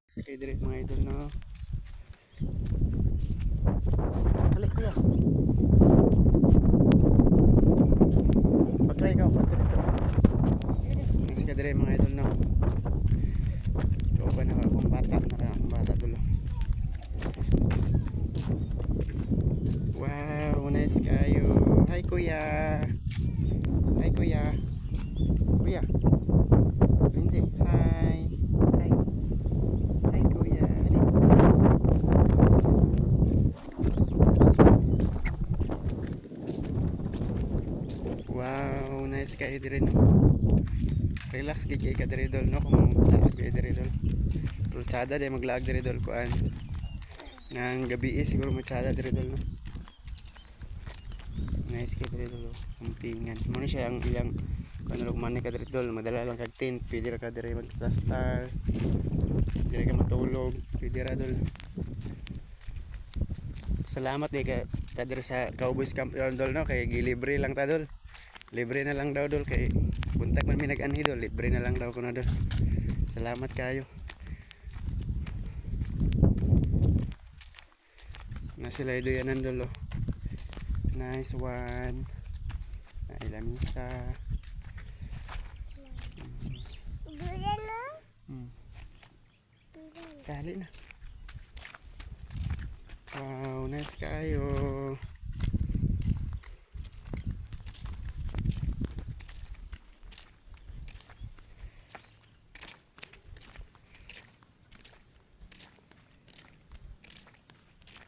Sky direct mga idol no. Balik kuya. Pagkray ka pa dito. Sky direct mga idol no. Coba na akong bata na akong bata dulo. Wow, nice kayo. Hi kuya. Hi kuya. Kuya. Lindsay, hi. Hi. Hi kuya. Hali. Wow, nice kayo dire no. Relax gid kay ka dire dol no kung maglaag dire dol. Pero tsada day maglaag dire dol kuan. Nang gabi siguro matsada dire dol no. Nice kay dire dol. Kumpingan. Mo ni siya ang ilang kuan ug man ka dire dol, madala lang kag tent, pwede ra ka dire mag-plastar. Dire ka matulog, pwede ra dol. Salamat kay ka dire sa Cowboys Camp dol no kay gilibre lang ta dol. Libre na lang daw dol kay buntag man mi nag-anhi dol, libre na lang daw ko na dol. Salamat kayo. Na sila idoyanan dol oh. Nice one. Na ilamisa. Kali na. Wow, nice kayo.